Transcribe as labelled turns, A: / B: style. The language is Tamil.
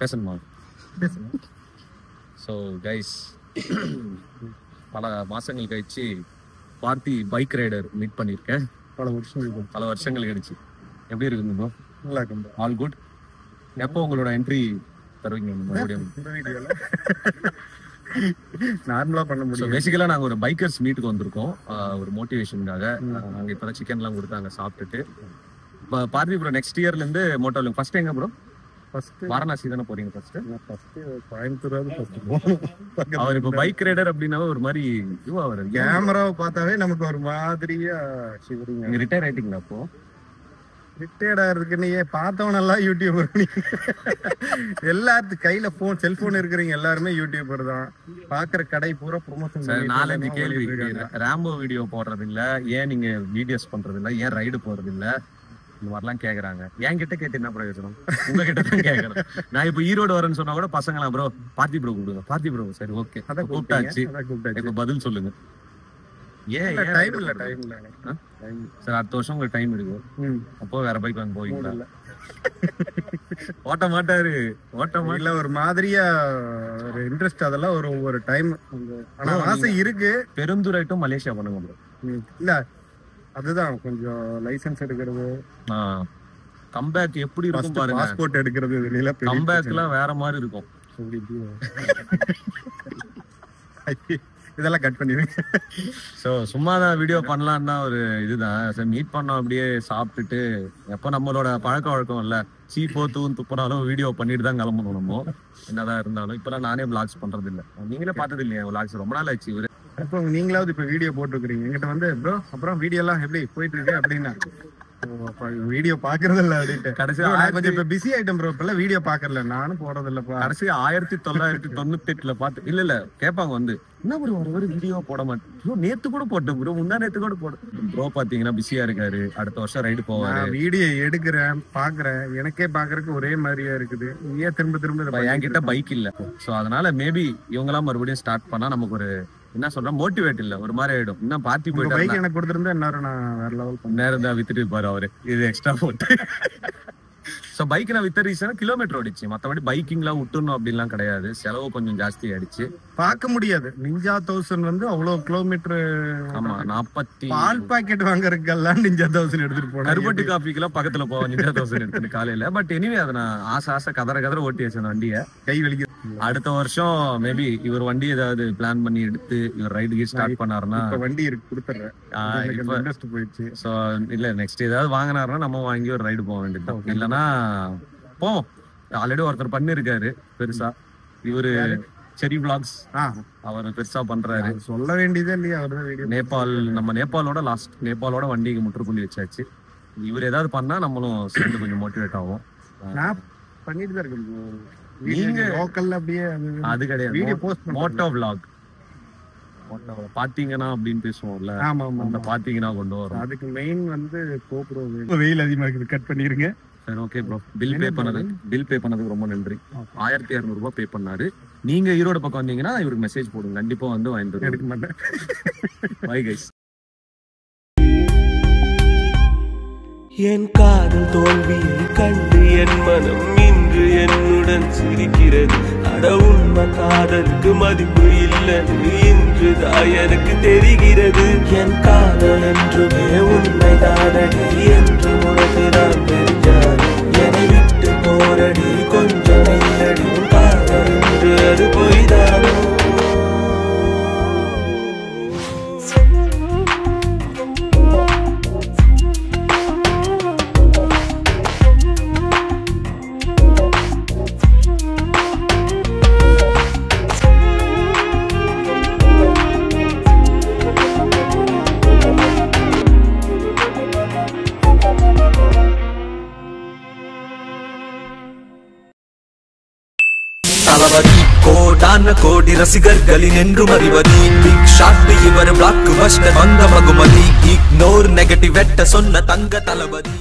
A: பேசணுமா? ஸோ கைஸ், பல மாசங்கள் கழிச்சு பார்த்தி பைக் ரைடர் மீட் பண்ணியிருக்கேன். பல வருஷங்கள் கழிச்சு. எப்படி இருக்குங்க ப்ரோ?
B: நல்லா இருக்கு.
A: All good. எப்போ உங்களோட என்ட்ரி தருவீங்க மறுபடியும்?
B: நார்மலா பண்ண முடியும்.
A: பேசிக்கலா நாங்க ஒரு பைக்கர்ஸ் மீட்டுக்கு வந்திருக்கோம், ஒரு மோட்டிவேஷனுக்காக. நாங்க இப்பதான் சிக்கன்லாம் கொடுத்தாங்க, சாப்பிட்டுட்டு. பார்த்தி ப்ரோ நெக்ஸ்ட் இயர்ல இருந்து மோட்டோ விளாக். ஃபர்ஸ்ட் எங்க ப்ரோ?
B: ஃபர்ஸ்ட்
A: வாரணாசி தானே போறீங்க? ஃபர்ஸ்ட்
B: கோயம்புத்தூராவது ஃபர்ஸ்ட் போகணும்.
A: அவர் இப்போ பைக் ரைடர் அப்படின்னாவே ஒரு மாதிரி இதுவா அவர்
B: கேமராவை பார்த்தாவே நமக்கு ஒரு மாதிரியா சிவரிங்க.
A: நீங்க ரிட்டையர் ஆயிட்டீங்களா? அப்போ
B: ரிட்டையர்ட் ஆகிறதுக்கு நீ பார்த்தவனெல்லாம் யூடியூபர். எல்லாத்துக்கும் கையில போன், செல்போன் இருக்கிறீங்க எல்லாருமே யூடியூபர் தான். பாக்குற கடை பூரா ப்ரொமோஷன்.
A: 4-5 கேள்வி. ராம்போ வீடியோ போடுறது இல்ல, ஏன் நீங்க வீடியோஸ் பண்றது இல்ல, ஏன் ரைடு போறது இல்ல, இந்த மாதிரிலாம் கேக்குறாங்க. என்கிட்ட கேட்டு என்ன பிரயோஜனம்? உங்ககிட்ட தான் கேட்கறேன். நான் இப்ப ஈரோடு வரேன்னு சொன்னா கூட பசங்களாம் ப்ரோ பார்த்தி ப்ரோ கூப்பிடுங்க, பார்த்தி ப்ரோ. சரி ஓகே, அதை கூப்பிட்டாச்சு. இப்ப பதில் சொல்லுங்க. ஏன்
B: டைம் இல்ல? டைம் இல்ல
A: சார். அடுத்த வருஷம் உங்களுக்கு டைம் இருக்கு. அப்போ வேற பைக் வாங்க போவீங்களா? ஓட்ட மாட்டாரு.
B: இல்ல ஒரு மாதிரியா ஒரு இன்ட்ரெஸ்ட், அதெல்லாம் ஒரு ஒவ்வொரு டைம். ஆனா ஆசை இருக்கு.
A: பெருந்துறை டு மலேசியா பண்ணுங்க ப்ரோ.
B: இல்ல அதுதான் கொஞ்சம் லைசென்ஸ் எடுக்கிறது,
A: கம்பேக் எப்படி இருக்கும் பாருங்க.
B: பாஸ்போர்ட் எடுக்கிறது, இதெல்லாம்
A: கம்பேக்லாம் வேற மாதிரி இருக்கும்.
B: இதெல்லாம் கட் பண்ணிடுங்க.
A: ஸோ சும்மா தான் வீடியோ பண்ணலான்னு தான் ஒரு இதுதான். சரி மீட் பண்ணோம், அப்படியே சாப்பிட்டுட்டு. எப்போ நம்மளோட பழக்க வழக்கம் இல்லை, சீப்போ துப்புனாலும் வீடியோ பண்ணிட்டு தான் கிளம்பணும் நம்ம, என்னதான் இருந்தாலும். இப்போலாம் நானே விளாக்ஸ் பண்றது இல்லை. நீங்களே பார்த்தது இல்லையா விளாக்ஸ்? ரொம்ப நாள் ஆச்சு. இவரு
B: இப்போ நீங்களாவது இப்ப வீடியோ போட்டுருக்கீங்க என்கிட்ட வந்து, ப்ரோ அப்புறம் வீடியோ எல்லாம் எப்படி போயிட்டு இருக்கு அப்படின்னா, வீடியோ பாக்குறது இல்ல அப்படின்ட்டு. கடைசி கொஞ்சம் இப்ப பிஸி ஆயிட்டம் ப்ரோ, இப்ப வீடியோ பாக்கல, நானும் போறது இல்லப்பா.
A: கடைசி 1998 பார்த்து இல்ல கேட்பாங்க வந்து, என்ன ப்ரோ ஒரு வீடியோ போட மாட்டேன்? நேத்து கூட போட்டேன் ப்ரோ, முந்தா நேத்து கூட போட்டேன் ப்ரோ. பாத்தீங்கன்னா பிஸியா இருக்காரு, அடுத்த வருஷம் ரைடு போவாரு.
B: வீடியோ எடுக்கிறேன், பாக்குறேன், எனக்கே பாக்குறதுக்கு ஒரே மாதிரியா இருக்குது. ஏன் திரும்ப திரும்ப?
A: என்கிட்ட பைக் இல்ல. சோ அதனால மேபி இவங்கெல்லாம் மறுபடியும் ஸ்டார்ட் பண்ணா நமக்கு ஒரு என்ன சொல்ற மோட்டிவேட் இல்ல, ஒரு மாதிரி ஆயிடும். இன்னும் பார்த்தி போயிட்டு
B: பைக் எனக்கு கொடுத்திருந்தா எல்லாரும் நான் வேற லெவல்
A: நேரம் தான் வித்துட்டு இருப்பாரு அவரு, இது எக்ஸ்ட்ரா போட்டு. ஸோ பைக் நான் வித்த ரீசன் கிலோமீட்டர் ஓடிச்சு, மற்றபடி பைக்கிங்லாம் விட்டுணும் அப்படின்லாம் கிடையாது. செலவு கொஞ்சம் ஜாஸ்தி ஆயிடுச்சு.
B: பார்க்க முடியாது. நிஞ்சா 1000 வந்து அவ்வளவு கிலோமீட்டர்.
A: ஆமா, 40
B: பால் பாக்கெட் வாங்குறதுக்கெல்லாம் நிஞ்சா 1000 எடுத்துட்டு போனேன்.
A: கருப்பட்டி காஃபிக்கெல்லாம் பக்கத்துல போவேன் நிஞ்சா 1000 எடுத்துட்டு காலையில. பட் எனிவே அதை நான் ஆசை கதற ஓட்டி வச்சேன் வண்டியை.
B: கை வலிக்க.
A: அடுத்த வருஷம் மேபி இவர் வண்டி ஏதாவது பிளான் பண்ணி எடுத்து இவர் ரைடு ஸ்டார்ட் பண்ணாருன்னா,
B: வண்டி இருக்கு கொடுத்துறேன் போயிடுச்சு.
A: ஸோ இல்ல நெக்ஸ்ட் ஏதாவது வாங்கினாருன்னா நம்ம வாங்கி ஒரு ரைடு போக வேண்டியது. இல்லைன்னா போவோம். ஆல்ரெடி ஒருத்தர் பண்ணிருக்காரு பெருசா, இவரு செரி விளாக்ஸ், அவர் பெருசா பண்றாரு.
B: சொல்ல வேண்டியதே இல்லையா?
A: நேபாள், நம்ம நேபாளோட வண்டிக்கு முற்றுப்புள்ளி வச்சாச்சு. இவர் ஏதாவது பண்ணா நம்மளும் சேர்ந்து கொஞ்சம் மோட்டிவேட் ஆகும்.
B: நான் பண்ணிட்டு தான் இருக்கேன். நீங்க லோக்கல்ல அப்படியே
A: அது கிடையாது,
B: வீடியோ போஸ்ட்
A: மோட்டோ விளாக் பாத்தீங்கன்னா அப்படின்னு பேசுவோம்ல.
B: ஆமா ஆமா,
A: அந்த பாத்தீங்கன்னா கொண்டு வரும்.
B: அதுக்கு மெயின் வந்து கோப்ரோ. வெயில் அதிகமா இருக்குது, கட் பண்ணிருங்க.
A: சரி ஓகே ப்ரோ. பில் பே பண்ணதுக்கு ரொம்ப நன்றி. 1200 ரூபாய் பே பண்ணாரு. நீங்க ஈரோடு பக்கம் வந்தீங்கன்னா இவருக்கு மெசேஜ் போடுங்க, கண்டிப்பா வந்து வாங்கிட்டு
B: எடுக்க மாட்டேன்.
A: Bye guys.
C: என் காதல் தோல்வியை கண்டு என் மனம் இன்று என்னுடன் சிரிக்கிறது. அட உண்மை காதலுக்கு மதிப்பு இல்லைன்னு இன்றுதான் எனக்கு தெரிகிறது. என் காதல் என்றுமே உண்மைதானடி என்று உனக்கு நான் தெரிஞ்சாலும் என்னை விட்டு போரடி கொஞ்சம் இல்லடி. காதல் என்று அது பொய்தானோ? கோடி ரசிகர்களின் என்றும் அறிவதி. பிக் ஷாட் இவர் பிளாக் பஸ்டர் வந்த மகுமதி. இக்னோர் நெகட்டிவ் வெட்ட சொன்ன தங்க தளபதி.